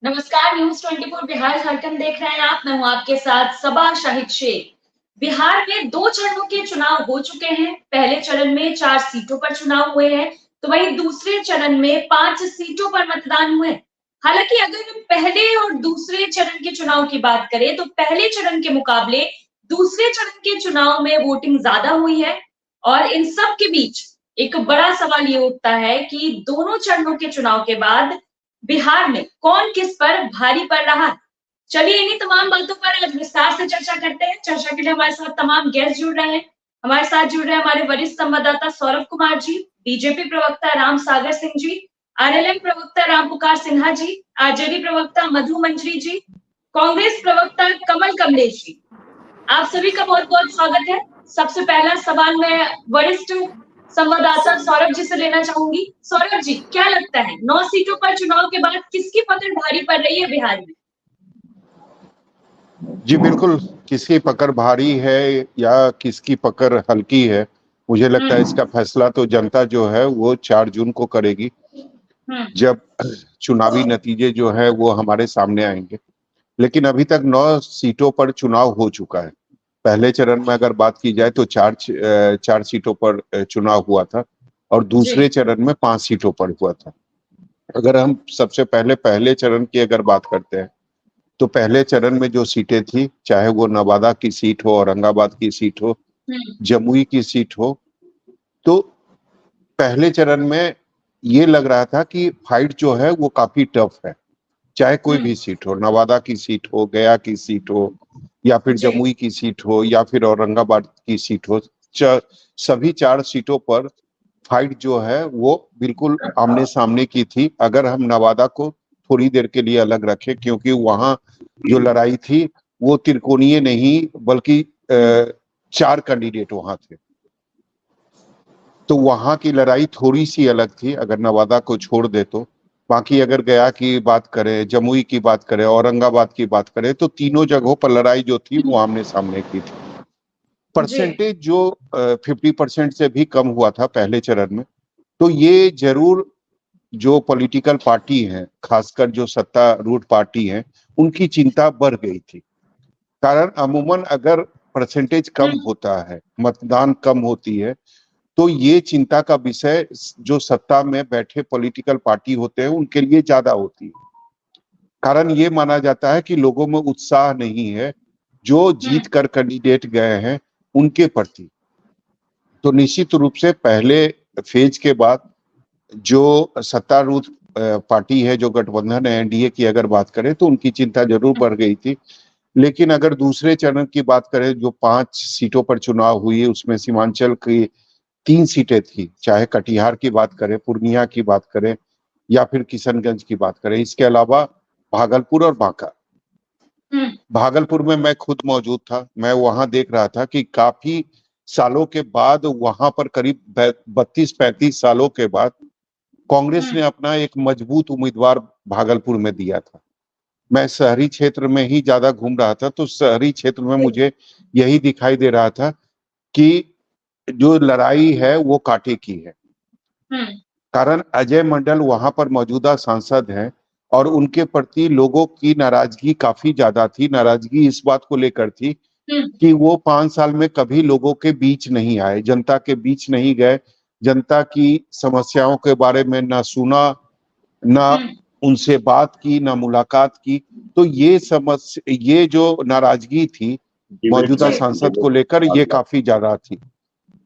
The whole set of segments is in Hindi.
नमस्कार। न्यूज 24 बिहार झारखंड देख रहे हैं आप। मैं हूं आपके साथ सबा शाहिद शेख। बिहार में 2 चरणों के चुनाव हो चुके हैं। पहले चरण में 4 सीटों पर चुनाव हुए हैं, तो वहीं दूसरे चरण में 5 सीटों पर मतदान हुए। हालांकि अगर हम पहले और दूसरे चरण के चुनाव की बात करें, तो पहले चरण के मुकाबले दूसरे चरण के चुनाव में वोटिंग ज्यादा हुई है। और इन सब के बीच एक बड़ा सवाल ये उठता है कि दोनों चरणों के चुनाव के बाद बिहार में कौन किस पर भारी पड़ रहा है। चलिए इन्हीं तमाम बातों पर आज विस्तार से चर्चा करते हैं। चर्चा के लिए हमारे साथ तमाम गेस्ट जुड़ रहे हैं। हमारे साथ जुड़ रहे हैं हमारे वरिष्ठ संवाददाता सौरभ कुमार जी, बीजेपी प्रवक्ता राम सागर सिंह जी, आरएलएम प्रवक्ता राम पुकार सिन्हा जी, आरजेडी प्रवक्ता मधु मंजरी जी, कांग्रेस प्रवक्ता कमल कमलेश जी। आप सभी का बहुत बहुत स्वागत है। सबसे पहला सवाल मैं वरिष्ठ संवाददाता सौरभ जी से लेना चाहूंगी। सौरभ जी, क्या लगता है 9 सीटों पर चुनाव के बाद किसकी पकड़ भारी पड़ रही है बिहार में? जी बिल्कुल, किसकी पकड़ भारी है या किसकी पकड़ हल्की है, मुझे लगता है इसका फैसला तो जनता जो है वो 4 जून को करेगी, जब चुनावी नतीजे जो है वो हमारे सामने आएंगे। लेकिन अभी तक 9 सीटों पर चुनाव हो चुका है। पहले चरण में अगर बात की जाए तो 4 सीटों पर चुनाव हुआ था और दूसरे चरण में 5 सीटों पर हुआ था। अगर हम सबसे पहले चरण की अगर बात करते हैं तो पहले चरण में जो सीटें थी, चाहे वो नवादा की सीट हो, औरंगाबाद की सीट हो, जमुई की सीट हो, तो पहले चरण में ये लग रहा था कि फाइट जो है वो काफी टफ है। चाहे कोई भी सीट हो, नवादा की सीट हो, गया की सीट हो, या फिर जमुई की सीट हो, या फिर औरंगाबाद की सीट हो, सभी 4 सीटों पर फाइट जो है वो बिल्कुल आमने सामने की थी। अगर हम नवादा को थोड़ी देर के लिए अलग रखें, क्योंकि वहां जो लड़ाई थी वो त्रिकोणीय नहीं बल्कि 4 कैंडिडेट वहां थे, तो वहां की लड़ाई थोड़ी सी अलग थी अगर नवादा को छोड़ दे तो। बाकी अगर गया की बात करें, जमुई की बात करें, औरंगाबाद की बात करें, तो तीनों जगहों पर लड़ाई जो थी वो आमने सामने की थी। परसेंटेज जो 50% से भी कम हुआ था पहले चरण में, तो ये जरूर जो पॉलिटिकल पार्टी हैं, खासकर जो सत्तारूढ़ पार्टी हैं, उनकी चिंता बढ़ गई थी। कारण अमूमन अगर परसेंटेज कम होता है, मतदान कम होती है, तो ये चिंता का विषय जो सत्ता में बैठे पॉलिटिकल पार्टी होते हैं उनके लिए ज्यादा होती है। कारण ये माना जाता है कि लोगों में उत्साह नहीं है जो जीत कर कैंडिडेट गए हैं उनके प्रति। तो निश्चित रूप से पहले फेज के बाद जो सत्तारूढ़ पार्टी है, जो गठबंधन है एनडीए की अगर बात करें, तो उनकी चिंता जरूर बढ़ गई थी। लेकिन अगर दूसरे चरण की बात करें, जो 5 सीटों पर चुनाव हुई, उसमें सीमांचल की 3 सीटें थी, चाहे कटिहार की बात करें, पूर्णिया की बात करें, या फिर किशनगंज की बात करें, इसके अलावा भागलपुर और बांका। भागलपुर में मैं खुद मौजूद था। मैं वहां देख रहा था कि काफी सालों के बाद वहां पर करीब 32-35 सालों के बाद कांग्रेस ने अपना एक मजबूत उम्मीदवार भागलपुर में दिया था। मैं शहरी क्षेत्र में ही ज्यादा घूम रहा था, तो शहरी क्षेत्र में मुझे यही दिखाई दे रहा था कि जो लड़ाई है वो कांटे की है। कारण अजय मंडल वहां पर मौजूदा सांसद हैं और उनके प्रति लोगों की नाराजगी काफी ज्यादा थी। नाराजगी इस बात को लेकर थी कि वो 5 साल में कभी लोगों के बीच नहीं आए, जनता के बीच नहीं गए, जनता की समस्याओं के बारे में ना सुना, ना उनसे बात की, ना मुलाकात की। तो ये जो नाराजगी थी मौजूदा सांसद को लेकर, ये काफी ज्यादा थी।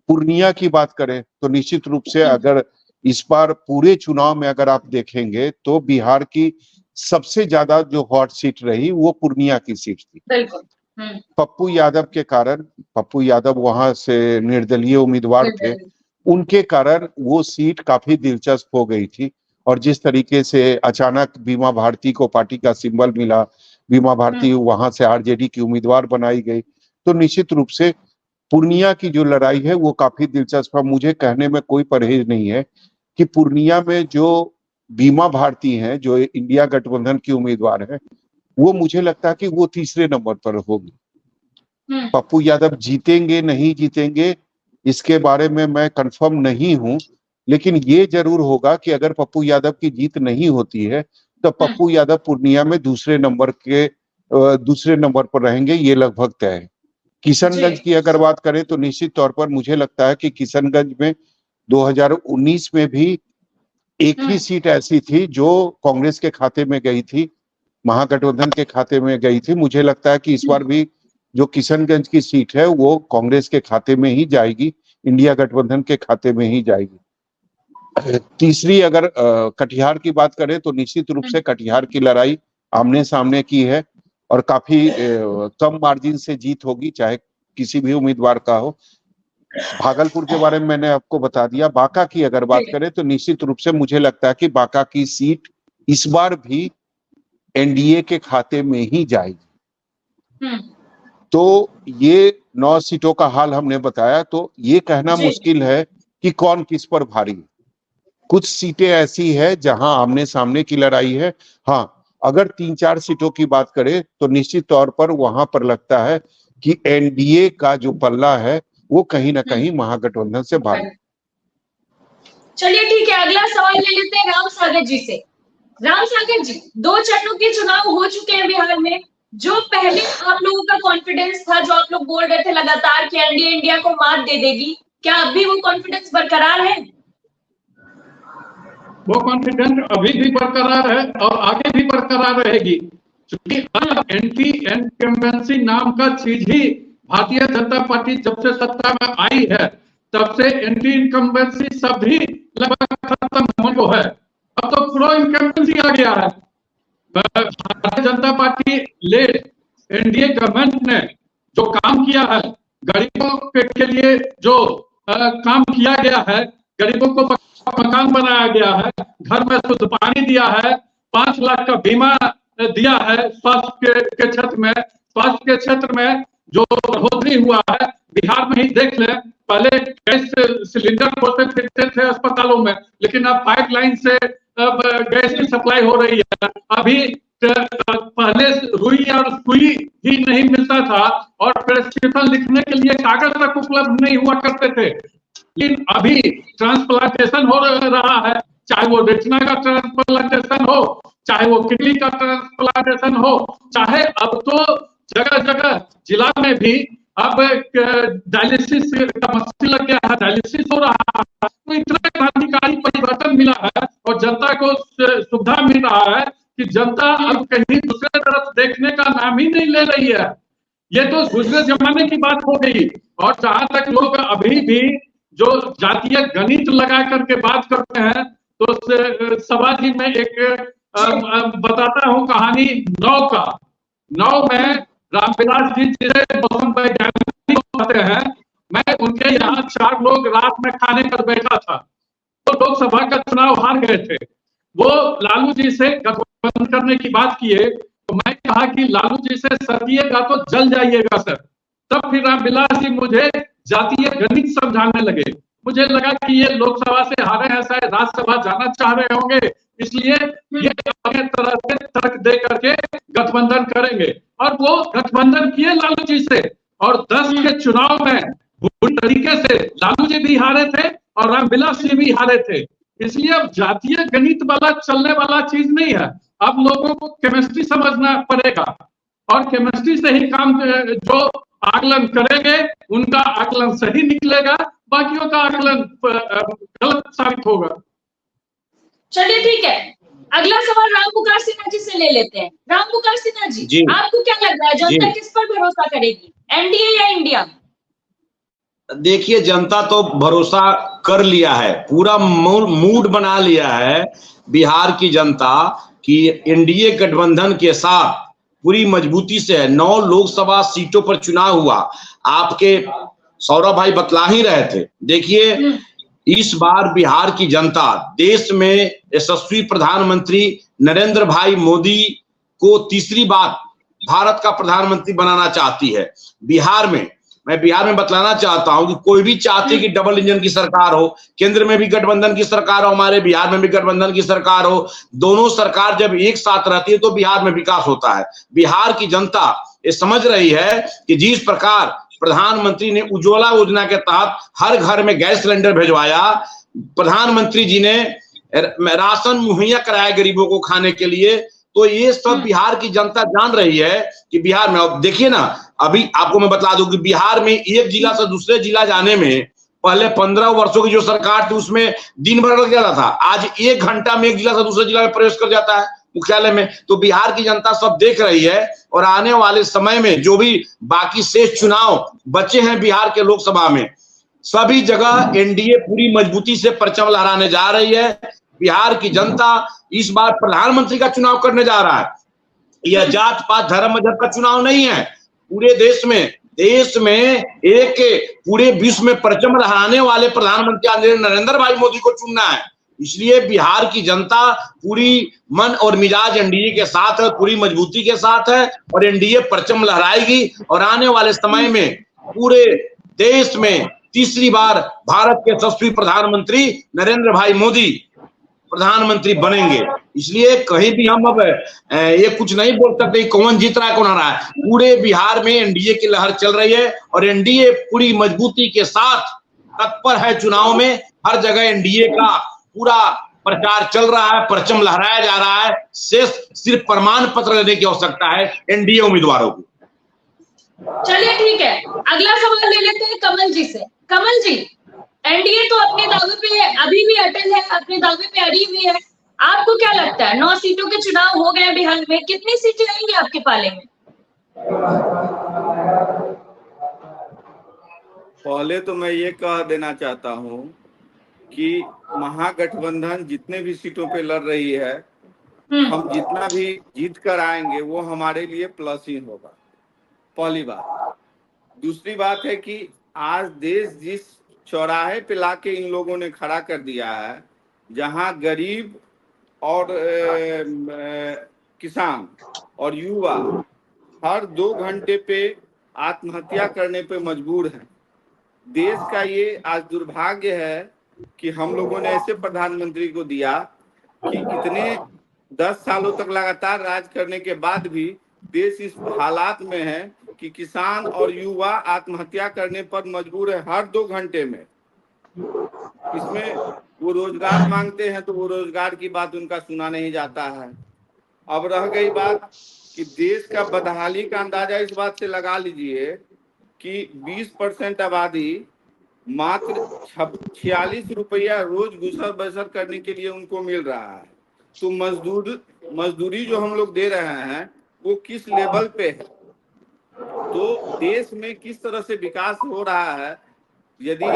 पूर्णिया की बात करें तो निश्चित रूप से अगर इस बार पूरे चुनाव में अगर आप देखेंगे तो बिहार की सबसे ज्यादा जो हॉट सीट रही वो पूर्णिया की सीट थी। पप्पू यादव के कारण, पप्पू यादव वहां से निर्दलीय उम्मीदवार थे, उनके कारण वो सीट काफी दिलचस्प हो गई थी। और जिस तरीके से अचानक बीमा भारती को पार्टी का सिंबल मिला, बीमा भारती वहां से आरजेडी की उम्मीदवार बनाई गई, तो निश्चित रूप से पूर्णिया की जो लड़ाई है वो काफी दिलचस्प है। मुझे कहने में कोई परहेज नहीं है कि पूर्णिया में जो बीमा भारती हैं, जो इंडिया गठबंधन की उम्मीदवार है, वो मुझे लगता है कि वो तीसरे नंबर पर होगी। पप्पू यादव जीतेंगे नहीं जीतेंगे इसके बारे में मैं कंफर्म नहीं हूं, लेकिन ये जरूर होगा कि अगर पप्पू यादव की जीत नहीं होती है तो पप्पू यादव पूर्णिया में दूसरे नंबर पर रहेंगे, ये लगभग तय है। किशनगंज की अगर बात करें तो निश्चित तौर पर मुझे लगता है कि किशनगंज में 2019 में भी एक ही सीट ऐसी थी जो कांग्रेस के खाते में गई थी, महागठबंधन के खाते में गई थी। मुझे लगता है कि इस बार भी जो किशनगंज की सीट है वो कांग्रेस के खाते में ही जाएगी, इंडिया गठबंधन के खाते में ही जाएगी। तीसरी अगर कटिहार की बात करें तो निश्चित रूप से कटिहार की लड़ाई आमने सामने की है और काफी कम मार्जिन से जीत होगी, चाहे किसी भी उम्मीदवार का हो। भागलपुर के बारे में मैंने आपको बता दिया। बांका की अगर बात करें तो निश्चित रूप से मुझे लगता है कि बांका की सीट इस बार भी एनडीए के खाते में ही जाएगी। तो ये 9 सीटों का हाल हमने बताया, तो ये कहना मुश्किल है कि कौन किस पर भारी है। कुछ सीटें ऐसी है जहां आमने सामने की लड़ाई है। हाँ, अगर 3-4 सीटों की बात करें तो निश्चित तौर पर वहां पर लगता है कि एनडीए का जो पल्ला है वो कहीं ना कहीं महागठबंधन से भारी। चलिए ठीक है, अगला सवाल ले लेते हैं राम सागर जी से। राम सागर जी, 2 चरणों के चुनाव हो चुके हैं बिहार में। जो पहले आप लोगों का कॉन्फिडेंस था, जो आप लोग बोल रहे थे लगातार कि एनडीए इंडिया को मात दे देगी, क्या अब भी वो कॉन्फिडेंस बरकरार है? वो कॉन्फिडेंस अभी भी बरकरार है और आगे भी बरकरार रहेगी, क्योंकि एंटी इनकम्बेंसी नाम का चीज ही भारतीय जनता पार्टी जब से सत्ता में आई है तब से एंटी इनकम्बेंसी सब भी लगभग खत्म हो है। अब तो प्रो इनकम्बेंसी आ गया है। Bharatiya Janata party lead NDA government ने जो काम किया है, गरीबों के लिए जो काम किया गया है, गरीबों को मकान बनाया गया है, घर में शुद्ध पानी दिया है, 5 लाख का बीमा दिया है, स्वास्थ्य के क्षेत्र में, स्वास्थ्य के क्षेत्र में जो बढ़ोतरी हुआ है बिहार में ही देख लें। पहले गैस सिलेंडर खोलते फिरते थे अस्पतालों में, लेकिन अब पाइपलाइन से गैस की सप्लाई हो रही है। अभी पहले रुई और सुई ही नहीं मिलता था और प्रेस्क्रिप्शन लिखने के लिए कागज तक उपलब्ध नहीं हुआ करते थे, लेकिन अभी ट्रांसप्लांटेशन हो रहा है, चाहे वो रेटिना का ट्रांसप्लांटेशन हो, चाहे वो किडनी का ट्रांसप्लांटेशन हो, चाहे अब तो जगह जगह जिला में भी अब डायलिसिस का मशीन लग गया है, डायलिसिस हो रहा है। तो इतना क्रांतिकारी परिवर्तन मिला है और जनता को सुविधा मिल रहा है कि जनता अब कहीं दूसरे तरफ देखने का नाम ही नहीं ले रही है। ये तो गुजरे जमाने की बात हो गई। और जहां तक लोग अभी भी जो जातीय गणित लगा करके बात करते हैं, तो सभाजी में एक बताता हूँ कहानी नौ में रामविलास जी जिसे मौसम वैज्ञानिक कहते हैं, मैं उनके यहाँ 4 लोग रात में खाने पर बैठा था, तो लोकसभा का चुनाव हार गए थे। वो लालू जी से गठबंधन करने की बात किए, तो मैं कहा कि लालू जी से सतिएगा तो जल जाइएगा सर। तब फिर रामविलास जी मुझे जातीय गणित समझाने लगे। मुझे लगा कि ये लोकसभा से हारे हैं, शायद राज्यसभा जाना चाह रहे होंगे, इसलिए ये अपने तरह से तर्क दे करके गठबंधन करेंगे। और वो गठबंधन किए लालू जी से, और 10 के चुनाव में बुरी तरीके से लालू जी भी हारे थे और रामविलास जी भी हारे थे। इसलिए अब जातीय गणित वाला चलने वाला चीज नहीं है। अब लोगों को केमिस्ट्री समझना पड़ेगा और केमिस्ट्री से ही काम, जो आकलन करेंगे उनका आकलन सही निकलेगा, बाकियों का आकलन गलत साबित होगा। चलिए ठीक है, अगला सवाल राम पुकार सिन्हा जी से ले लेते हैं। राम पुकार सिन्हा जी, आपको क्या लग रहा है जनता किस पर भरोसा करेगी, एनडीए या इंडिया? देखिए, जनता तो भरोसा कर लिया है, पूरा मूड बना लिया है बिहार की जनता कि एनडीए गठबंधन के साथ पूरी मजबूती से 9 लोकसभा सीटों पर चुनाव हुआ। आपके सौरभ भाई बतला ही रहे थे। देखिए, इस बार बिहार की जनता देश में यशस्वी प्रधानमंत्री नरेंद्र भाई मोदी को तीसरी बार भारत का प्रधानमंत्री बनाना चाहती है। मैं बिहार में बतलाना चाहता हूं कि कोई भी चाहते कि डबल इंजन की सरकार हो, केंद्र में भी गठबंधन की सरकार हो, हमारे बिहार में भी गठबंधन की सरकार हो। दोनों सरकार जब एक साथ रहती है तो बिहार में विकास होता है। बिहार की जनता ये समझ रही है कि जिस प्रकार प्रधानमंत्री ने उज्ज्वला योजना के तहत हर घर में गैस सिलेंडर भिजवाया, प्रधानमंत्री जी ने राशन मुहैया कराया गरीबों को खाने के लिए, तो ये सब बिहार की जनता जान रही है कि बिहार में, अब देखिए ना, अभी आपको मैं बता दूं कि बिहार में एक जिला से दूसरे जिला जाने में पहले 15 वर्षों की जो सरकार थी उसमें दिन भर लग जाता था, आज 1 घंटा में एक जिला से दूसरे जिला में प्रवेश कर जाता है मुख्यालय में। तो बिहार की जनता सब देख रही है, और आने वाले समय में जो भी बाकी शेष चुनाव बचे हैं बिहार के लोकसभा में, सभी जगह एनडीए पूरी मजबूती से परचम लहराने जा रही है। बिहार की जनता इस बार प्रधानमंत्री का चुनाव करने जा रहा है। यह जात पात धर्म मजहब का चुनाव नहीं है। पूरे देश में एक पूरे विश्व में परचम लहराने वाले प्रधानमंत्री नरेंद्र भाई मोदी को चुनना है। इसलिए बिहार की जनता पूरी मन और मिजाज एनडीए के साथ है, पूरी मजबूती के साथ है, और एनडीए परचम लहराएगी। और आने वाले समय में पूरे देश में तीसरी बार भारत के यशस्वी प्रधानमंत्री नरेंद्र भाई मोदी प्रधानमंत्री बनेंगे। इसलिए कहीं भी हम अब ये कुछ नहीं बोल सकते कौन जीत रहा है कौन हारा है। पूरे बिहार में एनडीए की लहर चल रही है, और एनडीए पूरी मजबूती के साथ तत्पर है चुनाव में। हर जगह एनडीए का पूरा प्रचार चल रहा है, परचम लहराया जा रहा है। सिर्फ प्रमाण पत्र लेने की आवश्यकता है एनडीए उम्मीदवारों को। चलिए ठीक है, अगला सवाल ले लेते हैं कमल जी से। कमल जी, एनडीए तो अपने दावे पे अभी भी अटल है, अपने दावे पे अड़ी हुई है। आपको क्या लगता है, 9 सीटों के चुनाव हो गए बिहार में, कितनी सीटें आएंगी आपके पाले में? पहले तो मैं ये कह देना चाहता हूँ कि महागठबंधन जितने भी सीटों पे लड़ रही है, हम जितना भी जीत कर आएंगे वो हमारे लिए प्लस ही होगा, पहली बात। दूसरी बात है कि आज देश जिस चौराहे पे लाके इन लोगों ने खड़ा कर दिया है, जहां गरीब और किसान और युवा हर 2 घंटे पे आत्महत्या करने पे मजबूर है। देश का ये आज दुर्भाग्य है कि हम लोगों ने ऐसे प्रधानमंत्री को दिया कि इतने 10 सालों तक लगातार राज करने के बाद भी देश इस हालात में है कि किसान और युवा आत्महत्या करने पर मजबूर है हर 2 घंटे में। इसमें वो रोजगार मांगते हैं तो वो रोजगार की बात उनका सुना नहीं जाता है। अब रह गई बात कि देश का बदहाली का अंदाजा इस बात से लगा लीजिए कि 20% आबादी मात्र 46 रुपया रोज गुजर बसर करने के लिए उनको मिल रहा है। तो मजदूरी जो हम लोग दे रहे हैं वो किस लेवल पे है, तो देश में किस तरह से विकास हो रहा है। यदि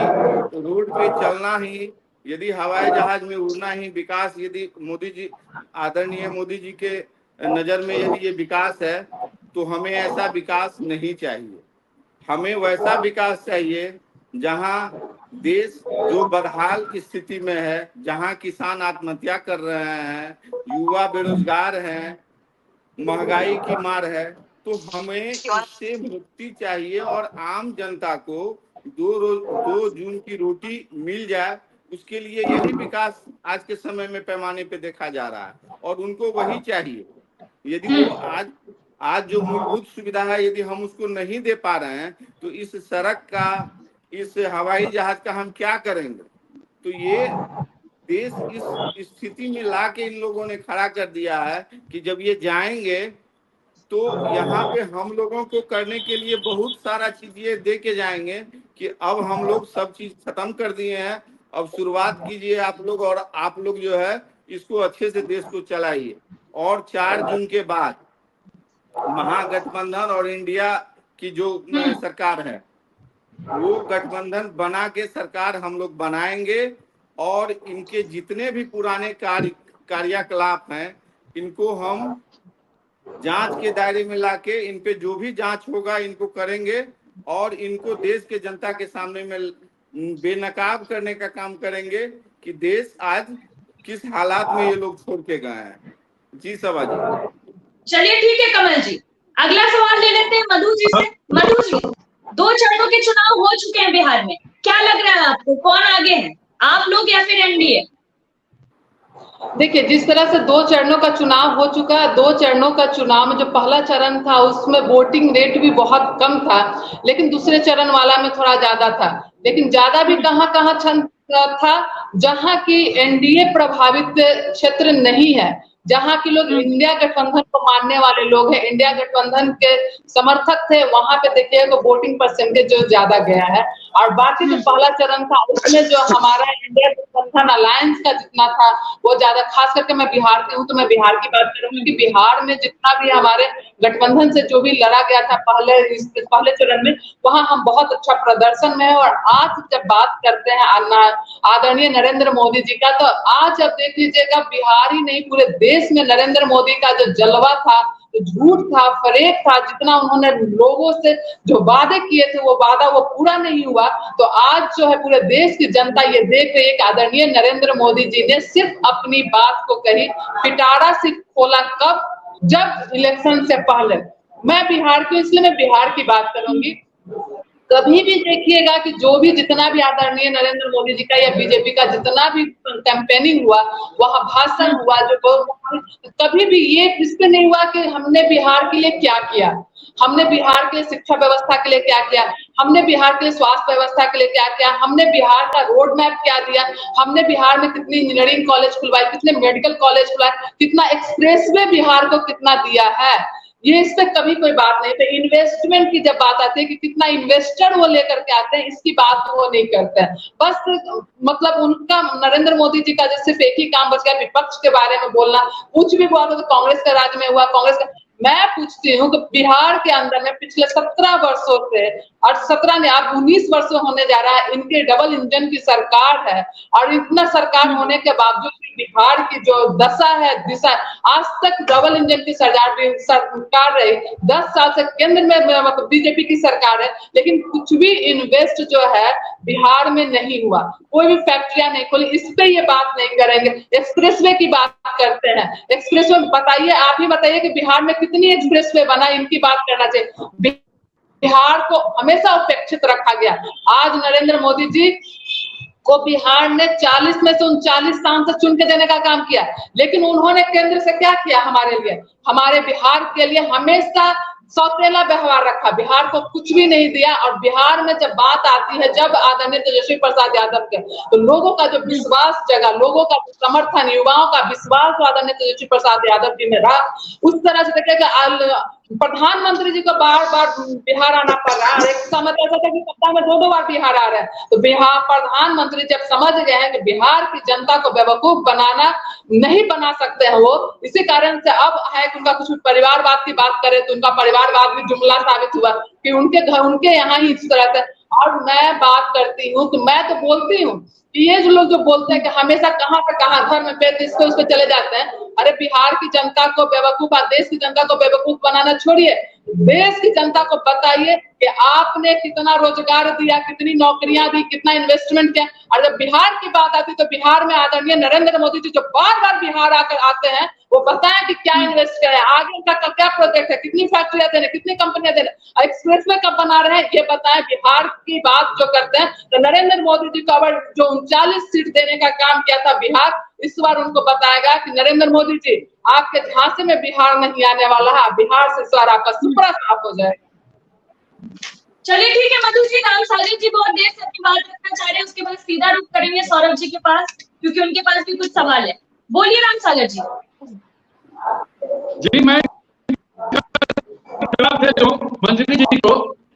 रोड पे चलना ही, यदि हवाई जहाज में उड़ना ही विकास, यदि मोदी जी, आदरणीय मोदी जी के नजर में यदि ये विकास है, तो हमें ऐसा विकास नहीं चाहिए। हमें वैसा विकास चाहिए जहां देश जो बदहाल की स्थिति में है, जहां किसान आत्महत्या कर रहे हैं, युवा बेरोजगार हैं, महंगाई की मार है, तो हमें इससे मुक्ति चाहिए और आम जनता को 2 जून की रोटी मिल जाए। उसके लिए यही विकास आज के समय में पैमाने पे देखा जा रहा है और उनको वही चाहिए। यदि वो आज जो मूलभूत सुविधा है यदि हम उसको नहीं दे पा रहे हैं, तो इस सड़क का, इस हवाई जहाज का हम क्या करेंगे। तो ये देश इस स्थिति में लाके इन लोगों ने खड़ा कर दिया है कि जब ये जाएंगे तो यहाँ पे हम लोगों को करने के लिए बहुत सारा चीज ये दे के जाएंगे कि अब हम लोग सब चीज खत्म कर दिए हैं, अब शुरुआत कीजिए आप लोग, और आप लोग जो है इसको अच्छे से देश को चलाइए। और 4 जून के बाद महागठबंधन और इंडिया की जो सरकार है वो गठबंधन बना के सरकार हम लोग बनाएंगे, और इनके जितने भी पुराने कार्यकलाप हैं इनको हम जांच के दायरे में लाके इन पे जो भी जांच होगा इनको करेंगे, और इनको देश के जनता के सामने में बेनकाब करने का काम करेंगे कि देश आज किस हालात में ये लोग छोड़ के गए हैं। जी सभा जी। चलिए ठीक है कमल जी, अगला सवाल ले लेते हैं मधु जी से। मधु जी, 2 चरणों के चुनाव हो चुके हैं बिहार में, क्या लग रहा है आपको, कौन आगे है, आप लोग या फिर एनडीए? देखिए, जिस तरह से 2 चरणों का चुनाव हो चुका है, 2 चरणों का चुनाव में जो पहला चरण था उसमें वोटिंग रेट भी बहुत कम था, लेकिन दूसरे चरण वाला में थोड़ा ज्यादा था। लेकिन ज्यादा भी कहाँ था, जहां की एनडीए प्रभावित क्षेत्र नहीं है, जहां के लोग इंडिया गठबंधन को मानने वाले लोग हैं, इंडिया गठबंधन के समर्थक थे, वहां पे देखिएगा तो वोटिंग परसेंटेज जो ज्यादा गया है। और बाकी जो पहला चरण था उसमें जो हमारा इंडिया गठबंधन अलायंस का जितना था वो ज्यादा, खास करके मैं बिहार की हूँ तो मैं बिहार की बात करूंगी कि बिहार में जितना भी हमारे गठबंधन से जो भी लड़ा गया था पहले चरण में, वहां हम बहुत अच्छा प्रदर्शन में है। और आज जब बात करते हैं आदरणीय नरेंद्र मोदी जी का, तो आज अब देख लीजिएगा बिहार ही नहीं पूरे देश में नरेंद्र मोदी का जो जलवा था, जो झूठ था, फरेब था, जितना उन्होंने लोगों से जो वादे किए थे वो वादा वो पूरा नहीं हुआ। तो आज जो है पूरे देश की जनता ये देख रही है कि आदरणीय नरेंद्र मोदी जी ने सिर्फ अपनी बात को कही, पिटारा सिर्फ खोला कब, जब इलेक्शन से पहले। मैं बिहार की, इसलिए मैं बिहार की बात करूंगी। कभी भी देखिएगा कि जो भी जितना भी आदरणीय नरेंद्र मोदी जी का या बीजेपी का जितना भी कैंपेनिंग हुआ, वहां भाषण हुआ, जो कभी भी ये इस पे नहीं हुआ कि हमने बिहार के लिए क्या किया, हमने बिहार के शिक्षा व्यवस्था के लिए क्या किया, हमने बिहार के स्वास्थ्य व्यवस्था के लिए क्या किया, हमने बिहार का रोड मैप क्या दिया, हमने बिहार में कितनी इंजीनियरिंग कॉलेज खुलवाए, कितने मेडिकल कॉलेज खुलवाए, कितना एक्सप्रेसवे बिहार को कितना दिया है, ये इस पे कभी कोई बात नहीं। तो इन्वेस्टमेंट की जब बात आती है कि कितना इन्वेस्टर वो लेकर के आते हैं, इसकी बात वो नहीं करते हैं। बस मतलब उनका नरेंद्र मोदी जी का जैसे एक ही काम बच गया, विपक्ष के बारे में बोलना। कुछ भी हुआ तो कांग्रेस का राज में हुआ, कांग्रेस का। मैं पूछती हूँ कि बिहार के अंदर में पिछले 17 वर्षों से, और 17 ने अब 19 वर्षों होने जा रहा है, इनके डबल इंजन की सरकार है। और इतना सरकार होने के बावजूद बिहार की जो दशा है, दिशा, आज तक डबल इंजन की सरकार रही। 10 साल से केंद्र में बीजेपी की सरकार है, लेकिन कुछ भी इन्वेस्ट जो है बिहार में नहीं हुआ, कोई भी फैक्ट्रियां नहीं खोली। इस पे ये बात नहीं करेंगे। एक्सप्रेसवे की बात करते हैं, एक्सप्रेसवे बताइए, आप ही बताइए कि बिहार में कितनी एक्सप्रेसवे बना, इनकी बात करना चाहिए। बिहार को हमेशा उपेक्षित रखा गया। आज नरेंद्र मोदी जी को बिहार ने 40 में से 39 सांसद चुन के देने का काम किया, लेकिन उन्होंने केंद्र से क्या किया हमारे लिए, हमारे बिहार के लिए हमेशा सौतेला व्यवहार रखा, बिहार को कुछ भी नहीं दिया। और बिहार में जब बात आती है, जब आदरणीय तेजस्वी प्रसाद यादव के, तो लोगों का जो विश्वास जगा, लोगों का समर्थन, युवाओं का विश्वास आदरणीय तेजस्वी प्रसाद यादव जी में रहा। उस तरह से देखिएगा प्रधानमंत्री जी को बार बार बिहार आना पड़ रहा है। एक समय ऐसा था कि सप्ताह में 2-2 बार बिहार आ रहे हैं। तो बिहार प्रधानमंत्री जब समझ गए हैं कि बिहार की जनता को बेवकूफ बनाना नहीं बना सकते हैं वो, इसी कारण से अब है कि उनका कुछ परिवारवाद की बात करें तो उनका परिवारवाद भी जुमला साबित हुआ कि उनके घर, उनके यहाँ ही इस तरह से। और मैं बात करती हूँ तो मैं तो बोलती हूँ कि ये जो लोग जो बोलते हैं कि हमेशा कहाँ से कहाँ धर्म पे इस पे उस पे चले जाते हैं, अरे बिहार की जनता को बेवकूफ, देश की जनता को बेवकूफ बनाना छोड़िए, देश की जनता को बताइए कि आपने कितना रोजगार दिया, कितनी नौकरियां दी, कितना इन्वेस्टमेंट किया। और जब बिहार की बात आती तो बिहार में आदरणीय नरेंद्र मोदी जी जो बार बार बिहार आकर आते हैं, वो बताएं कि क्या इन्वेस्ट करें, आगे उनका क्या प्रोजेक्ट है, कितनी फैक्ट्रियां देने, कितनी कंपनियां देने, एक्सप्रेसवे कब बना रहे हैं, ये बताएं। बिहार की बात जो करते हैं तो नरेंद्र मोदी जी को अगर जो 39 सीट देने का काम किया था बिहार, इस बार उनको बताएगा कि नरेंद्र मोदी जी आपके झांसे में बिहार नहीं आने वाला है, बिहार से इस बार आपका सुपड़ा साफ हो जाएगा। चलिए ठीक है मधु जी, राम सागर जी बहुत देर से अपनी बात रखना चाह रहे हैं, उसके बाद सीधा रुख करेंगे सौरभ जी के पास, क्योंकि उनके पास भी कुछ सवाल है। बोलिए राम सागर जी। जी मैं जो मंत्री जी को,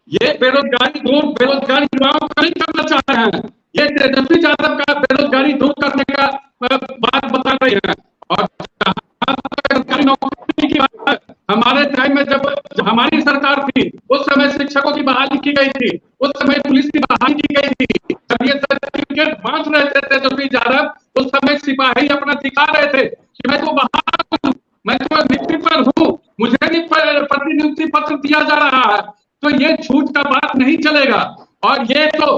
ये बेरोजगारी दूर, बेरोजगारी युवाओं का नहीं करना चाह रहे हैं, ये तेजस्वी यादव का बेरोजगारी दूर करने का बात बता रही है। और सरकारी नौकरी की बात, हमारे टाइम में जब हमारी सरकार थी उस समय शिक्षकों की बहाली की गई थी, उस समय पुलिस की बहाली की गई थी। जब ये सर्टिफिकेट बांट रहे थे तेजस्वी यादव, उस समय सिपाही अपना दिखा रहे थे कि मैं तो बहाल हूं, मैं तो नियुक्ति पर हूं, मुझे भी प्रतिनियुक्ति पत्र दिया जा रहा है। तो ये झूठ का बात नहीं चलेगा। और ये तो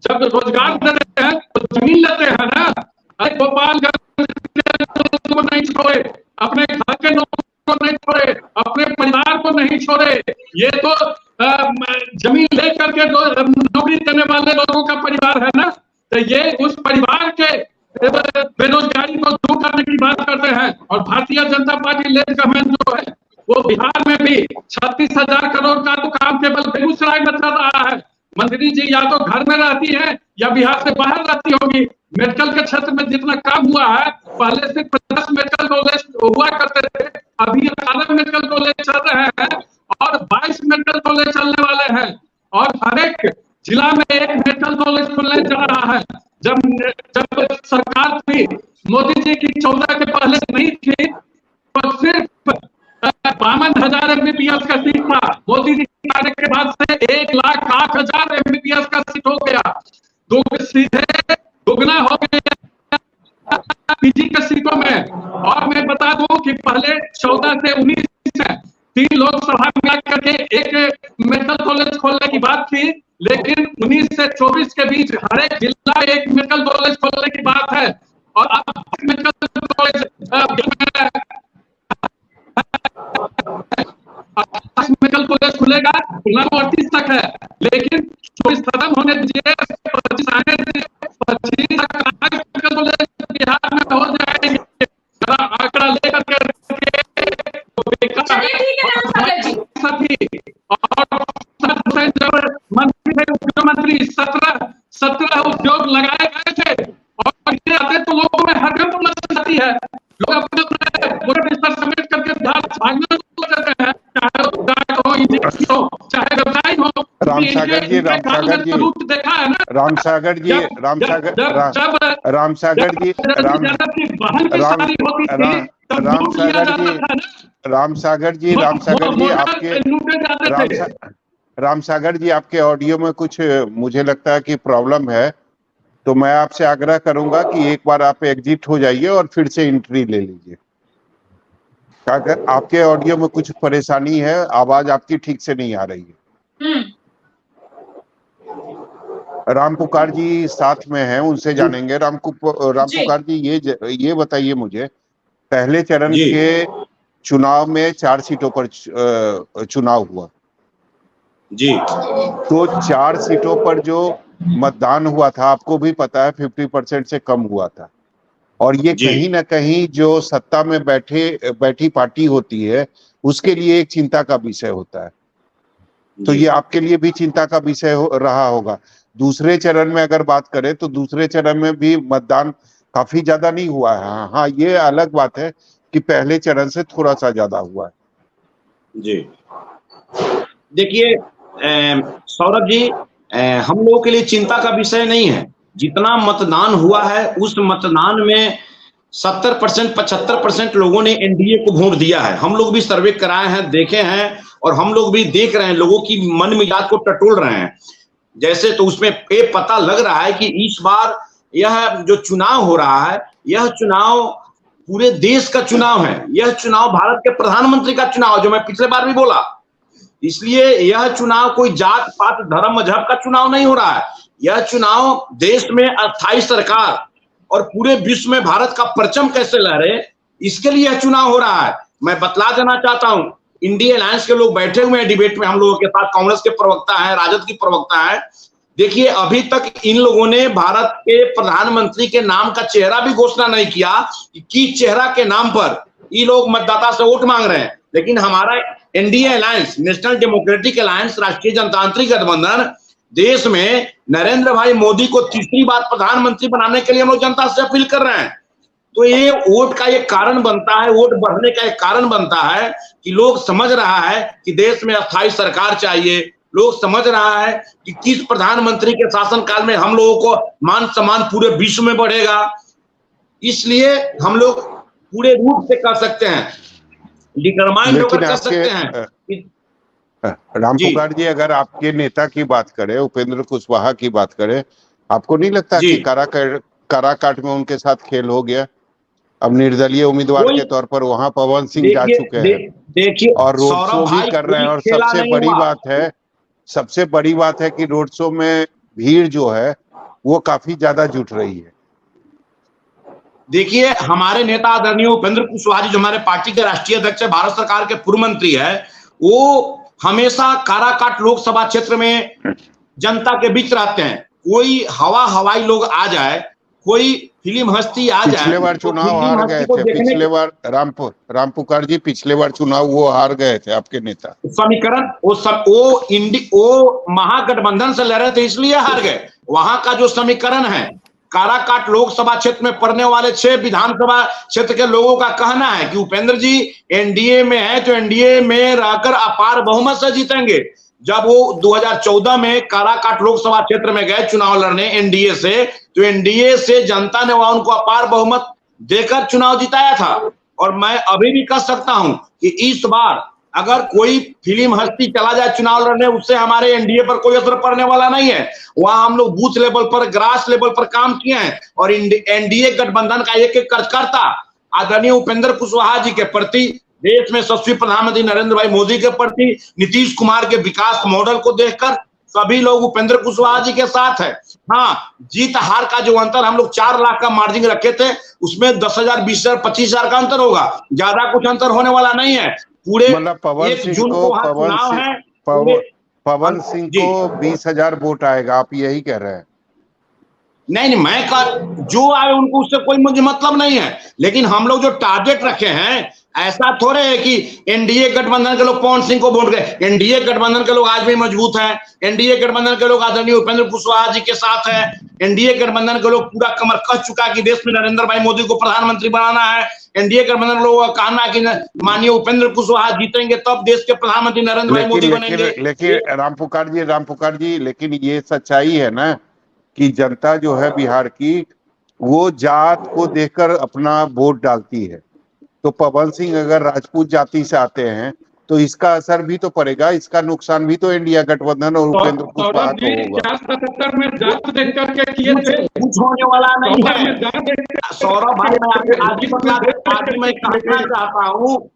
जब रोजगार दे रहे हैं तो जमीन लेते हैं ना, अरे गोपालगंज को नहीं छोड़े, अपने घर के लोगों को नहीं छोड़े, अपने परिवार को नहीं छोड़े, ये तो जमीन लेकर के नौकरी देने वाले लोगों का परिवार है ना। तो ये उस परिवार के बेरोजगारी को दूर करने की बात करते हैं। और Bharatiya Janata party lead government जो है वो बिहार में भी 36,000 करोड़ का तो काम केवल बेगूसराय में चल रहा है। मंत्री जी या तो घर में रहती है या बिहार से बाहर रहती होगी, मेडिकल के क्षेत्र में जितना काम हुआ है, पहले सिर्फ 50 मेडिकल कॉलेज हुआ करते थे, अभी 18 मेडिकल कॉलेज चल रहे हैं और 22 मेडिकल कॉलेज चलने वाले हैं और हर एक जिला में एक मेडिकल कॉलेज खुलने जा रहा है। जब सरकार थी मोदी जी की 14 के पहले नहीं थी तो सिर्फ 52,000 MBBS का सीट था। मोदी जी के आने के बाद से 1,08,000 MBBS का सीट हो गया, दो सीधे दुगना हो गया पीजी के सीटों में। और मैं बता दूं कि पहले 14 से 19 में 3 लोकसभा में आकर के एक मेडिकल कॉलेज खोलने की बात थी, लेकिन 19 से 24 के बीच हर एक जिला में एक मेडिकल कॉलेज खोलने की बात है। और अब मेडिकल कॉलेज मेडिकल कॉलेज खुलेगा, 29 तक है, लेकिन 24 खत्म होने दीजिए, 25 आने दीजिए, 25 मेडिकल कॉलेज बिहार में हो जाएंगे। आंकड़ा लेकर के और मंत्री थे, मुख्यमंत्री 17 उद्योग लगाए गए थे और ये आते तो लोगों में हरकत लग जाती है, लोग अपने पूरे बिस्तर समेट करके भागने लग जाते हैं, चाहे व्यवसाय हो। रामसागर जी देखा है ना, रामसागर जी आपके ऑडियो में कुछ मुझे लगता है कि प्रॉब्लम है, तो मैं आपसे आग्रह करूंगा कि एक बार आप एग्जिट हो जाइए और फिर से एंट्री ले लीजिए। अगर आपके ऑडियो में कुछ परेशानी है, आवाज आपकी ठीक से नहीं आ रही है। राम पुकार जी साथ में हैं, उनसे जानेंगे। राम पुकार जी ये बताइए मुझे, पहले चरण के चुनाव में 4 सीटों पर चुनाव हुआ जी, तो 4 सीटों पर जो मतदान हुआ था आपको भी पता है 50% से कम हुआ था, और ये कहीं ना कहीं जो सत्ता में बैठी पार्टी होती है उसके लिए एक चिंता का विषय होता है, तो ये आपके लिए भी चिंता का विषय रहा होगा। दूसरे चरण में अगर बात करें तो दूसरे चरण में भी मतदान काफी ज्यादा नहीं हुआ है। हाँ, ये अलग बात है कि पहले चरण से थोड़ा सा ज्यादा हुआ है। जी देखिए सौरभ जी, हम लोगों के लिए चिंता का विषय नहीं है। जितना मतदान हुआ है उस मतदान में 70% 75% लोगों ने एनडीए को वोट दिया है। हम लोग भी सर्वे कराए हैं, देखे हैं, और हम लोग भी देख रहे हैं, लोगों की मन मिजाज को टटोल रहे हैं। जैसे तो उसमें ये पता लग रहा है कि इस बार यह जो चुनाव हो रहा है, यह चुनाव पूरे देश का चुनाव है। यह चुनाव भारत के प्रधानमंत्री का चुनाव, जो मैं पिछले बार भी बोला। इसलिए यह चुनाव कोई जात पात धर्म मजहब का चुनाव नहीं हो रहा है। यह चुनाव देश में अस्थायी सरकार और पूरे विश्व में भारत का परचम कैसे लहरे, इसके लिए यह चुनाव हो रहा है। मैं बतला देना चाहता हूं, इंडिया अलायंस के लोग बैठे हुए हैं डिबेट में हम लोगों के साथ, कांग्रेस के प्रवक्ता है, राजद की प्रवक्ता है। देखिए, अभी तक इन लोगों ने भारत के प्रधानमंत्री के नाम का चेहरा भी घोषणा नहीं किया कि किस चेहरा के नाम पर ये लोग मतदाता से वोट मांग रहे हैं। लेकिन हमारा NDA alliance, national democratic alliance, राष्ट्रीय जनतांत्रिक गठबंधन, देश में नरेंद्र भाई मोदी को तीसरी बार प्रधानमंत्री बनाने के लिए हम लोग जनता से अपील कर रहे हैं। तो ये वोट का एक कारण बनता है, वोट बढ़ने का एक कारण बनता है कि लोग समझ रहा है कि देश में अस्थायी सरकार चाहिए। लोग समझ रहा है कि किस प्रधानमंत्री के शासनकाल में हम लोगों को मान सम्मान पूरे विश्व में बढ़ेगा। इसलिए हम लोग पूरे रूप से कर सकते हैं, डिटरमाइंड होकर कर सकते हैं। राम पुकार जी, अगर आपके नेता की बात करें, उपेंद्र कुशवाहा की बात करें, आपको नहीं लगता कि काराकाट में उनके साथ खेल हो गया? अब निर्दलीय उम्मीदवार के तौर पर वहां पवन सिंह जा चुके हैं और रोड शो भी कर रहे हैं, और सबसे बड़ी बात है कि रोड शो में भीड़ जो है वो काफी ज्यादा जुट रही है। देखिए, हमारे नेता आदरणीय उपेंद्र कुशवाहा जी, जो हमारे पार्टी के राष्ट्रीय अध्यक्ष है, भारत सरकार के पूर्व मंत्री है, वो हमेशा काराकाट लोकसभा क्षेत्र में जनता के बीच रहते हैं। कोई हवाई लोग आ जाए, कोई फिल्म हस्ती आ जाए। पिछले बार चुनाव हार गए थे, पिछले बार राम पुकार जी, पिछले बार चुनाव वो हार गए थे आपके नेता। समीकरण वो महागठबंधन से लड़ रहे थे, इसलिए हार गए। वहां का जो समीकरण है, काराकाट लोकसभा क्षेत्र में पड़ने वाले 6 विधानसभा क्षेत्र के लोगों का कहना है कि उपेंद्र जी एनडीए में है तो एनडीए में रहकर अपार बहुमत से जीतेंगे। जब वो 2014 में काराकाट लोकसभा क्षेत्र में गए चुनाव लड़ने एनडीए से, तो एनडीए से जनता ने वहां उनको अपार बहुमत देकर चुनाव जिताया था। और मैं अभी भी कह सकता हूं कि इस बार अगर कोई फिल्म हस्ती चला जाए चुनाव लड़ने, उससे हमारे एनडीए पर कोई असर पड़ने वाला नहीं है। वहां हम लोग बूथ लेवल पर, ग्रास लेवल पर काम किए हैं और एनडीए गठबंधन का एक एक कार्यकर्ता आदरणीय उपेंद्र कुशवाहा जी के प्रति, देश में यशस्वी प्रधानमंत्री नरेंद्र भाई मोदी के प्रति, नीतीश कुमार के विकास मॉडल को देखकर सभी लोग उपेंद्र कुशवाहा जी के साथ है। हाँ, जीत हार का जो अंतर हम लोग 4 लाख का मार्जिन रखे थे, उसमें 10,000, 20,000, 25,000 का अंतर होगा, ज्यादा कुछ अंतर होने वाला नहीं है। पूरे मतलब पवन 1 सिंह जून को वहां चुनाव है। पवन सिंह को 20,000 वोट आएगा, आप यही कह रहे हैं? नहीं, मैं जो आए उनको उससे कोई मुझे मतलब नहीं है, लेकिन हम लोग जो टारगेट रखे हैं, ऐसा थोड़े है कि एनडीए गठबंधन के लोग पवन सिंह को वोट गए। एनडीए गठबंधन के लोग आज भी मजबूत हैं। एनडीए गठबंधन के लोग आदरणीय उपेंद्र कुशवाहा जी के साथ हैं। एनडीए गठबंधन के लोग पूरा कमर कस चुका कि देश में नरेंद्र भाई मोदी को प्रधानमंत्री बनाना है। एनडीए गठबंधन लोगों का कहना है कि माननीय उपेंद्र कुशवाहा जीतेंगे तब देश के प्रधानमंत्री नरेंद्र भाई मोदी बनेंगे। लेकिन रामपुकार जी, लेकिन ये सच्चाई है ना कि जनता जो है बिहार की, वो जात को देखकर अपना वोट डालती है। तो पवन सिंह अगर राजपूत जाति से आते हैं तो इसका असर भी तो पड़ेगा, इसका नुकसान भी तो इंडिया गठबंधन और उपेंद्र कुशवाहा को होगा। 77 में जात देख करके किए थे, कुछ होने वाला नहीं है सौरभ भाई। मैं आज मैं कहना चाहता हूँ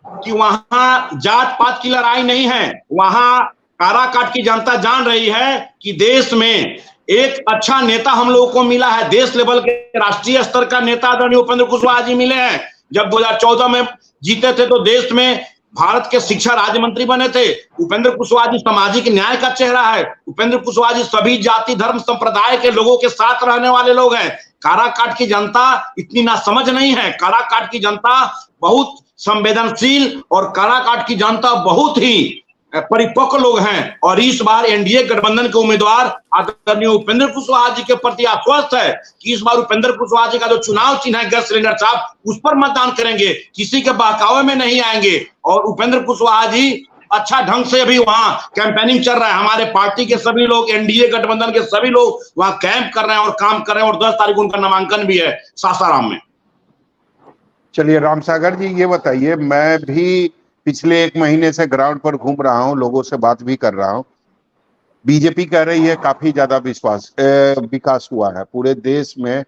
कि वहां जात पात की लड़ाई नहीं है। वहां काराकाट की जनता जान रही है कि देश में एक अच्छा नेता हम लोगों को मिला है। देश लेवल के राष्ट्रीय स्तर का नेता आदरणीय उपेंद्र कुशवाहा जी मिले हैं। जब 2014 में जीते थे तो देश में भारत के शिक्षा राज्य मंत्री बने थे। उपेंद्र कुशवाहा जी सामाजिक न्याय का चेहरा है। उपेंद्र कुशवाहा जी सभी जाति धर्म संप्रदाय के लोगों के साथ रहने वाले लोग हैं। काराकाट की जनता इतनी नासमझ नहीं है। काराकाट की जनता बहुत संवेदनशील और काराकाट की जनता बहुत ही परिपक्व लोग हैं। और इस बार एनडीए गठबंधन के उम्मीदवार आदरणीय उपेंद्र कुशवाहा जी के प्रति आश्वस्त है कि इस बार उपेंद्र कुशवाहा जी का जो चुनाव चिन्ह है गैस सिलेंडर साहब, उस पर मतदान करेंगे, किसी के बहकावे में नहीं आएंगे। और उपेंद्र कुशवाहा जी अच्छा ढंग से अभी वहां कैंपेनिंग चल रहा है। हमारे पार्टी के सभी लोग, एनडीए गठबंधन के सभी लोग वहां कैंप कर रहे हैं और काम कर रहे हैं। और 10 तारीख उनका नामांकन भी है सासाराम में। चलिए रामसागर जी, ये बताइए, मैं भी पिछले 1 महीने से ग्राउंड पर घूम रहा हूँ, लोगों से बात भी कर रहा हूँ। बीजेपी कह रही है काफी ज्यादा विकास हुआ है, पूरे देश में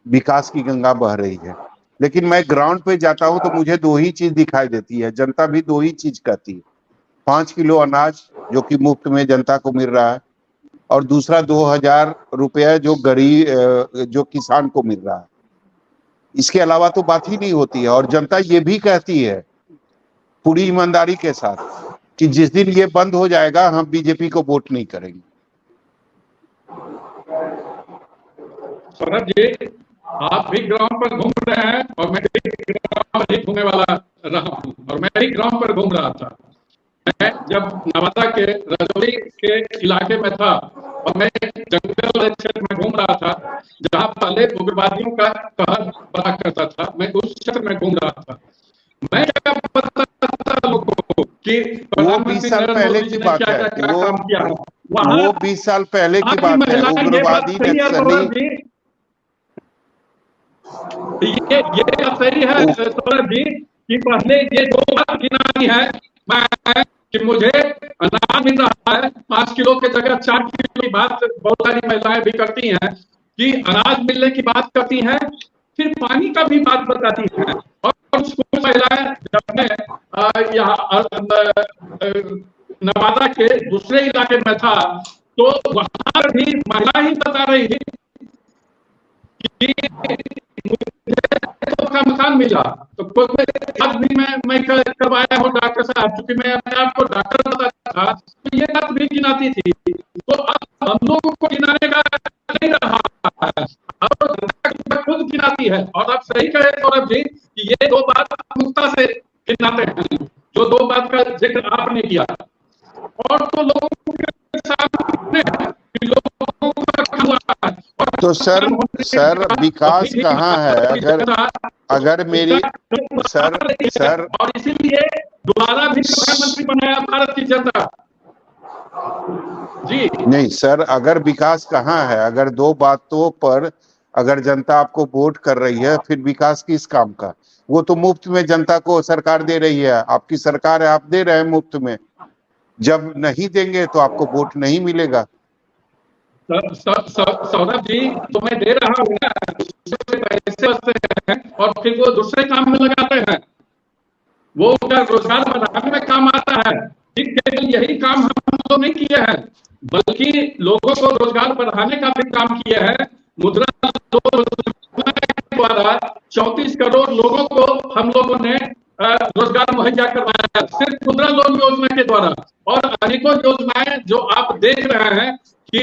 विकास की गंगा बह रही है। लेकिन मैं ग्राउंड पे जाता हूँ तो मुझे 2 ही चीज दिखाई देती है, जनता भी 2 ही चीज कहती है। 5 किलो अनाज जो कि मुफ्त में जनता को मिल रहा है, और दूसरा 2,000 रुपये जो गरीब जो किसान को मिल रहा है। इसके अलावा तो बात ही नहीं होती है। और जनता ये भी कहती है पूरी ईमानदारी के साथ कि जिस दिन ये बंद हो जाएगा हम बीजेपी को वोट नहीं करेंगे। सौरभ जी, आप भी ग्राउंड पर घूम रहे हैं और मैं भी ग्राउंड पर घूमने वाला रहा हूँ। और मैं भी ग्राउंड पर घूम रहा था। मैं जब नवादा के रजौली के इलाके में था और मैं जंगल क्षेत्र में घूम रहा था जहाँ पहले उग्रवादियों का कहर बड़ा करता था, मैं उस क्षेत्र में घूम रहा था। मैं क्या बताता लोगों को कि वो 20 साल पहले की बात है, वो 20 साल पहले की बात है। उग्रवादी नक्सली ये सही है सौरभ जी कि पहले ये 2 बात गिनानी है मैं कि मुझे अनाज मिल रहा है 5 किलो के जगह 4 किलो की बात बहुत सारी महिलाएं भी करती हैं कि अनाज मिलने की बात करती हैं, फिर पानी का भी बात बताती हैं। और कुछ महिलाएं जब मैं यहाँ नवादा के दूसरे इलाके में था तो वहां भी महिला ही बता रही थी कि तो का मकान मिला। तो आज भी मैं करवाया हूँ डॉक्टर साहब, क्योंकि मैं अपने आप को डॉक्टर बताता था, तो ये बात भी गिनाती थी। तो अब हम लोगों को गिनाने का नहीं रहा है, अब खुद गिनाती है। और आप सही कहे सौरभ जी कि ये 2 बात मुक्ता से गिनाते हैं, जो 2 बात का जिक्र आपने किया। और तो लोगों के सामने लोगों का तो सर विकास कहाँ है? अगर मेरी सर और इसीलिए दोबारा भी प्रधानमंत्री बनाया भारत की जनता। जी नहीं सर, अगर विकास कहाँ है? अगर दो बातों पर अगर जनता आपको वोट कर रही है, फिर विकास किस काम का? वो तो मुफ्त में जनता को सरकार दे रही है, आपकी सरकार है, आप दे रहे हैं मुफ्त में। जब नहीं देंगे तो आपको वोट नहीं मिलेगा। सौरभ जी, तो मैं दे रहा हूँ ना, पैसे बचते हैं और फिर वो दूसरे काम में लगाते हैं, वो उनका रोजगार बढ़ाने में काम आता है। ठीक है, यही काम हम तो नहीं किए हैं, बल्कि लोगों को रोजगार बढ़ाने का भी काम किया है। मुद्रा के द्वारा 34 करोड़ लोगों को हम लोगों ने रोजगार मुहैया करवाया, सिर्फ मुद्रा लोन योजना के द्वारा। और अनेकों योजनाएं जो आप देख रहे हैं कि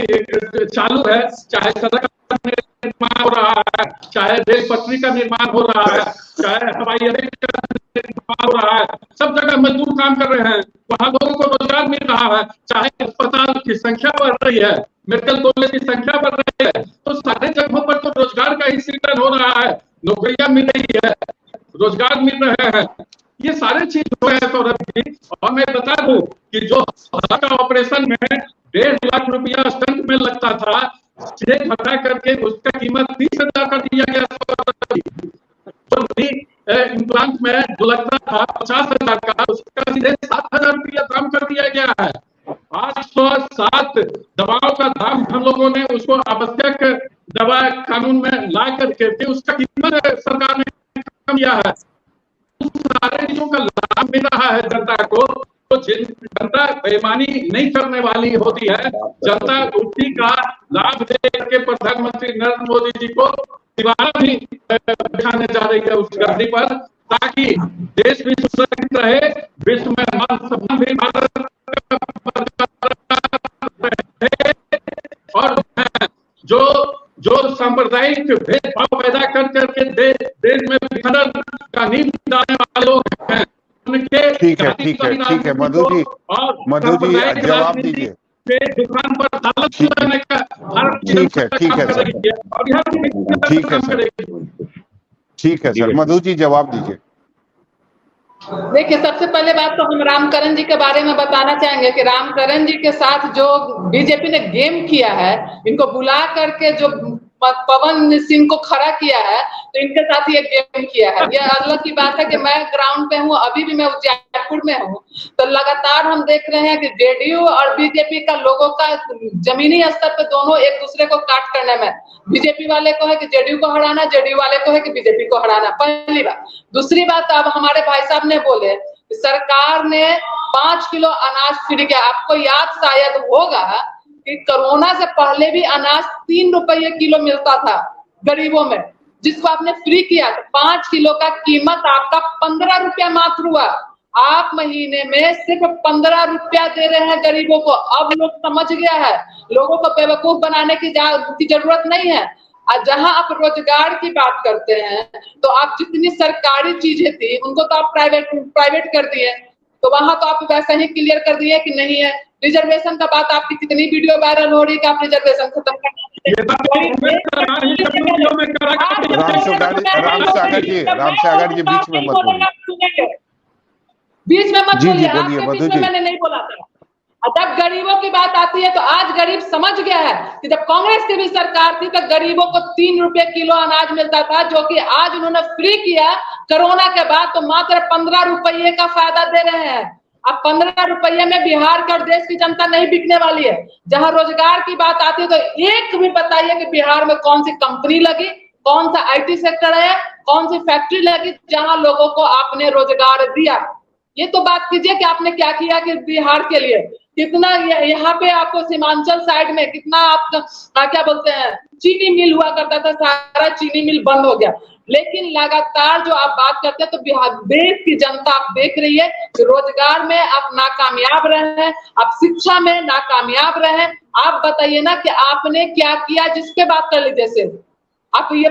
चालू है, चाहे सड़क का निर्माण हो रहा है, चाहे रेल पटरी का निर्माण हो रहा है, चाहे हवाई अड्डे का निर्माण हो रहा है, सब जगह मजदूर काम कर रहे हैं, वहां लोगों को रोजगार मिल रहा है। चाहे अस्पताल की संख्या बढ़ रही है, मेडिकल कॉलेज की संख्या बढ़ रही है, तो सारे जगहों पर तो रोजगार का ही सृजन हो रहा है, नौकरियां मिल रही है, रोजगार मिल रहे हैं। ये सारे चीज हुए हैं सौरभ जी। और मैं बता दूं कि जो का ऑपरेशन में 1.5 लाख रुपया स्टंट में लगता था, सीधे घटा करके उसका कीमत 30,000 कर दिया गया। जो भी इम्प्लांट में जो लगता था 50,000 का, उसका सीधे 7,000 रुपया दाम कर दिया गया है। 807 दवाओं का दाम हम लोगों ने उसको आवश्यक दवा कानून में ला करके उसका कीमत सरकार ने कम किया है। सारे चीजों का लाभ मिल रहा है जनता को। तो जनता बेईमानी नहीं करने वाली होती है, जनता उसी का लाभ दे करके प्रधानमंत्री नरेंद्र मोदी जी को दोबारा भी बिठाने जा रही है उस गद्दी पर, ताकि देश भी सुरक्षित रहे, विश्व में मान सम्मान भी भारत और जो सांप्रदायिक भेदभाव पैदा कर करके देश में विखंडन का नींव डालने वाले लोग हैं, उनके ठीक है मधु जी जवाब दीजिए। दुकान पर ताला लगाने का भारत ठीक है सर, मधु जी जवाब दीजिए। देखिए, सबसे पहले बात तो हम रामकरण जी के बारे में बताना चाहेंगे कि रामकरण जी के साथ जो बीजेपी ने गेम किया है, इनको बुला करके जो पवन सिंह को खड़ा किया है, तो इनके साथ ये गेम किया है। ये अलग की बात है कि मैं ग्राउंड पे हूँ, अभी भी मैं उज्जैनपुर में हूँ, तो लगातार हम देख रहे हैं कि जेडीयू और बीजेपी का लोगों का जमीनी स्तर पे दोनों एक दूसरे को काट करने में, बीजेपी वाले को है कि जेडीयू को हराना, जेडीयू वाले को है कि बीजेपी को हराना, पहली बात। दूसरी बात, अब हमारे भाई साहब ने बोले सरकार ने 5 किलो अनाज फ्री किया। आपको याद शायद होगा कि कोरोना से पहले भी अनाज 3 रुपये किलो मिलता था गरीबों में, जिसको आपने फ्री किया। 5 किलो का कीमत आपका 15 रुपया मात्र हुआ। आप महीने में सिर्फ 15 रुपया दे रहे हैं गरीबों को। अब लोग समझ गया है, लोगों को बेवकूफ बनाने की जरूरत नहीं है। जहां आप रोजगार की बात करते हैं, तो आप जितनी सरकारी चीजें थी उनको तो आप प्राइवेट कर दिए, तो वहां तो आप वैसा ही क्लियर कर दिए कि नहीं है। रिजर्वेशन का बात आपकी कितनी वीडियो वायरल हो रही है कि आप रिजर्वेशन खत्म रामसागर जी बीच में मत बोलिए। बीच में मत बोलिए, आपके बीच में मैंने नहीं बोला था। जब गरीबों की बात आती है तो आज गरीब समझ गया है कि जब कांग्रेस की भी सरकार थी तो गरीबों को 3 रुपए किलो अनाज मिलता था, जो कि आज उन्होंने फ्री किया कोरोना के बाद, तो मात्र 15 रुपये का फायदा दे रहे हैं। अब 15 रुपये में बिहार का देश की जनता नहीं बिकने वाली है। जहां रोजगार की बात आती है तो एक भी बताइए कि बिहार में कौन सी कंपनी लगी, कौन सा IT सेक्टर है, कौन सी फैक्ट्री लगी जहां लोगों को आपने रोजगार दिया। ये तो बात कीजिए कि आपने क्या किया कि बिहार के लिए कितना, यहाँ पे आपको सीमांचल साइड में कितना आपका क्या बोलते हैं चीनी मिल हुआ करता था, सारा चीनी मिल बंद हो गया। लेकिन लगातार जो आप बात करते हैं तो बिहार देश की जनता आप देख रही है कि रोजगार में आप नाकामयाब रहे हैं, आप शिक्षा में नाकामयाब रहे। आप बताइए ना कि आपने क्या किया, जिसके बात कर लीजिए सिर्फ आप ये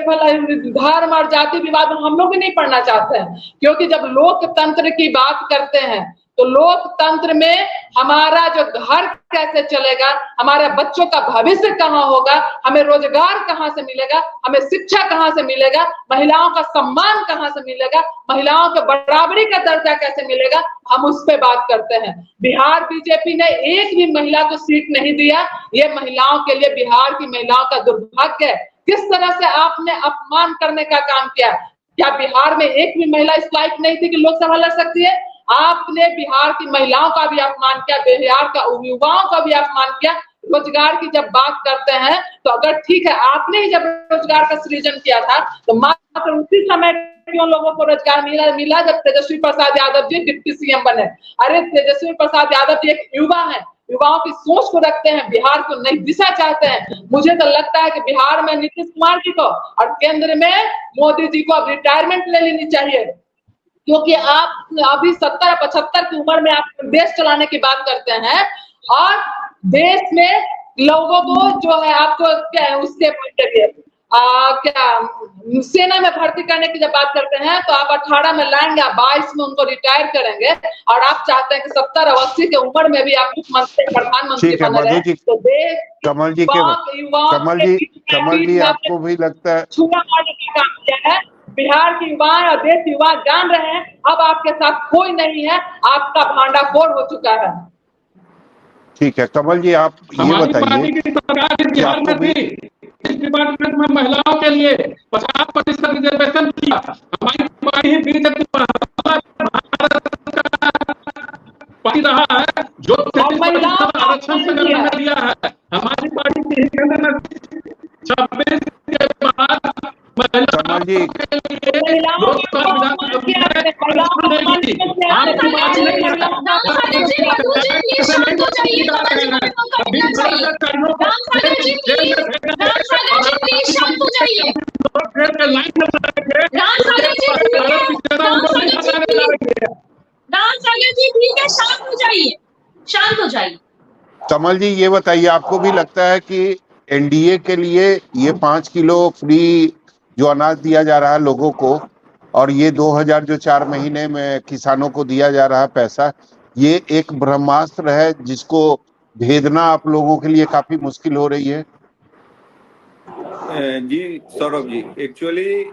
धर्म और जाति विवाद हम लोग भी नहीं पढ़ना चाहते हैं, क्योंकि जब लोकतंत्र की बात करते हैं तो लोकतंत्र में हमारा जो घर कैसे चलेगा, हमारे बच्चों का भविष्य कहाँ होगा, हमें रोजगार कहाँ से मिलेगा, हमें शिक्षा कहाँ से मिलेगा, महिलाओं का सम्मान कहाँ से मिलेगा, महिलाओं के बराबरी का दर्जा कैसे मिलेगा, हम उस पे बात करते हैं। बिहार बीजेपी ने एक भी महिला को सीट नहीं दिया। ये महिलाओं के लिए, बिहार की महिलाओं का दुर्भाग्य है। किस तरह से आपने अपमान करने का काम किया। क्या बिहार में एक भी महिला इस लायक नहीं थी कि लोकसभा लड़ सकती है? आपने बिहार की महिलाओं का भी अपमान किया, बिहार का युवाओं का भी अपमान किया। रोजगार की जब बात करते हैं तो अगर ठीक है, आपने ही जब रोजगार का सृजन किया था तो मात्र उसी समय क्यों लोगों को रोजगार मिला जब तेजस्वी प्रसाद यादव जी डिप्टी सीएम बने। अरे तेजस्वी प्रसाद यादव जी एक युवा है, युवाओं की सोच को रखते हैं, बिहार को नई दिशा चाहते हैं। मुझे तो लगता है कि बिहार में नीतीश कुमार जी को और केंद्र में मोदी जी को अब रिटायरमेंट ले लेनी चाहिए, क्योंकि आप अभी 70-75 की उम्र में आप देश चलाने की बात करते हैं और देश में लोगों को जो है आपको क्या उसके क्या सेना में भर्ती करने की जब बात करते हैं तो आप 18 में लाएंगे, 22 में उनको रिटायर करेंगे और आप चाहते हैं कि 70 और 80 की उम्र में भी आप मुख्यमंत्री प्रधानमंत्री बने रहे। तो देश कमल जी आपको भी लगता है छुआ मारने का काम किया है। बिहार की युवाएं और देश युवा जान रहे हैं अब आपके साथ कोई नहीं है, आपका भांडाफोड़ हो चुका है। ठीक है कमल जी, आप ये बताइए बिहार में भी इस डिपार्टमेंट में महिलाओं के लिए 50% रिजर्वेशन किया। हमारी पार्टी बीजेपी पार्टी रहा है जो आरक्षण से दिया है। हमारी पार्टी के 26 के बाद कमल जी शांत हो जाइए। कमल जी ये बताइए, आपको भी लगता है कि एनडीए के लिए ये 5 किलो फ्री जो अनाज दिया जा रहा है लोगों को और ये 2000 जो 4 महीने में किसानों को दिया जा रहा है पैसा, ये एक ब्रह्मास्त्र है जिसको भेदना आप लोगों के लिए काफी मुश्किल हो रही है? जी सौरभ जी, एक्चुअली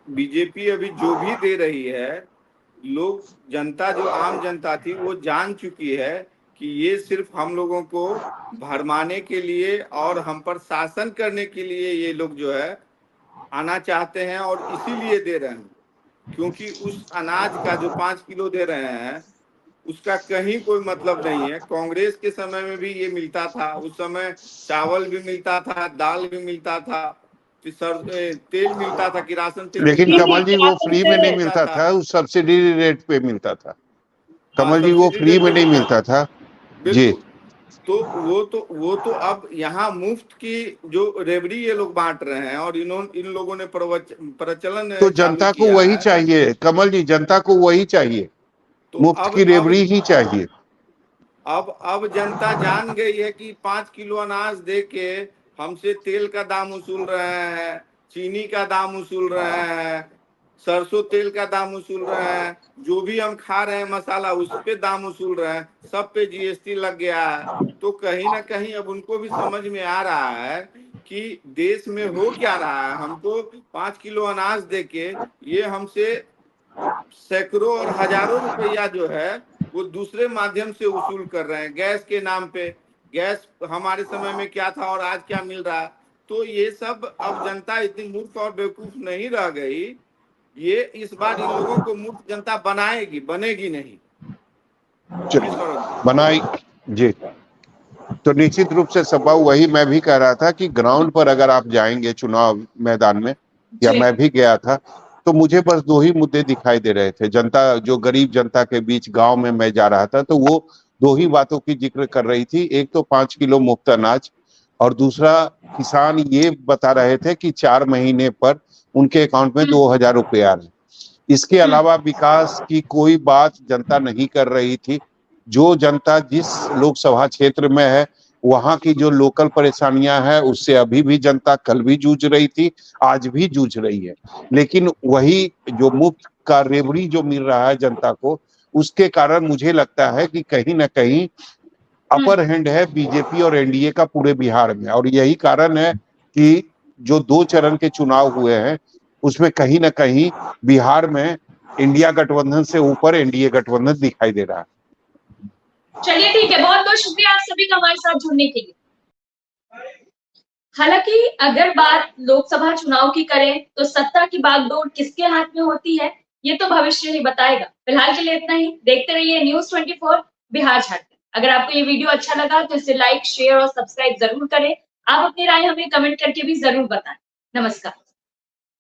बीजेपी अभी जो भी दे रही है, लोग जनता जो आम जनता थी वो जान चुकी है कि ये सिर्फ हम लोगों को भरमाने के लिए और हम पर शासन करने के लिए ये लोग जो है आना चाहते हैं और इसीलिए दे रहे हैं। क्योंकि उस अनाज का जो 5 किलो दे रहे हैं उसका कहीं कोई मतलब नहीं है। कांग्रेस के समय में भी ये मिलता था, उस समय चावल भी मिलता था, दाल भी मिलता था, तेल मिलता था, किरासन तेल। लेकिन कमल जी वो फ्री में नहीं मिलता था, उस सब्सिडी रेट पे मिलता था। कमल जी वो फ्री में नहीं मिलता था जी। तो वो तो अब यहाँ मुफ्त की जो रेवड़ी ये लोग बांट रहे हैं और इन लोगों ने प्रचलन तो जनता को वही चाहिए कमल जी, जनता को वही चाहिए, तो मुफ्त की रेवड़ी ही चाहिए। अब जनता जान गई है कि 5 किलो अनाज दे के हमसे तेल का दाम वसूल रहे हैं, चीनी का दाम वसूल रहे हैं, सरसों तेल का दाम वसूल रहे हैं, जो भी हम खा रहे हैं मसाला उस पे दाम वसूल रहे हैं, सब पे जीएसटी लग गया है। तो कहीं ना कहीं अब उनको भी समझ में आ रहा है कि देश में हो क्या रहा है। हमको 5 किलो अनाज देके ये हमसे सैकड़ों और हजारों रुपया जो है वो दूसरे माध्यम से वसूल कर रहे हैं। गैस के नाम पे, गैस हमारे समय में क्या था और आज क्या मिल रहा है। तो ये सब अब जनता इतनी मूर्ख और बेवकूफ नहीं रह गई। ये इस बार इन लोगों को मूर्ख जनता बनाएगी, बनेगी नहीं बनाई जी। तो निश्चित रूप से सभा वही मैं भी कह रहा था कि ग्राउंड पर अगर आप जाएंगे चुनाव मैदान में, या मैं भी गया था, तो मुझे बस 2 ही मुद्दे दिखाई दे रहे थे। जनता जो गरीब जनता के बीच गांव में मैं जा रहा था तो वो 2 ही बातों की जिक्र कर रही थी। एक तो 5 किलो मुफ्त अनाज और दूसरा किसान ये बता रहे थे कि 4 महीने पर उनके अकाउंट में 2000 रुपये आ रहे। इसके अलावा विकास की कोई बात जनता नहीं कर रही थी। जो जनता जिस लोकसभा क्षेत्र में है वहां की जो लोकल परेशानियां हैं उससे अभी भी जनता कल भी जूझ रही थी, आज भी जूझ रही है। लेकिन वही जो मुफ्त का रेवड़ी जो मिल रहा है जनता को, उसके कारण मुझे लगता है कि कहीं ना कहीं अपर हैंड है बीजेपी और एनडीए का पूरे बिहार में, और यही कारण है कि जो 2 चरण के चुनाव हुए हैं उसमें कहीं ना कहीं बिहार में इंडिया गठबंधन से ऊपर एनडीए गठबंधन दिखाई दे रहा है। चलिए ठीक है, बहुत बहुत शुक्रिया आप सभी का हमारे साथ जुड़ने के लिए। हालांकि अगर बात लोकसभा चुनाव की करें तो सत्ता की बागडोर किसके हाथ में होती है ये तो भविष्य ही बताएगा। फिलहाल के लिए इतना ही। देखते रहिए न्यूज़ 24 बिहार झारखंड। अगर आपको ये वीडियो अच्छा लगा तो इसे लाइक, शेयर और सब्सक्राइब जरूर करें। आप अपनी राय हमें कमेंट करके भी जरूर बताएं। नमस्कार।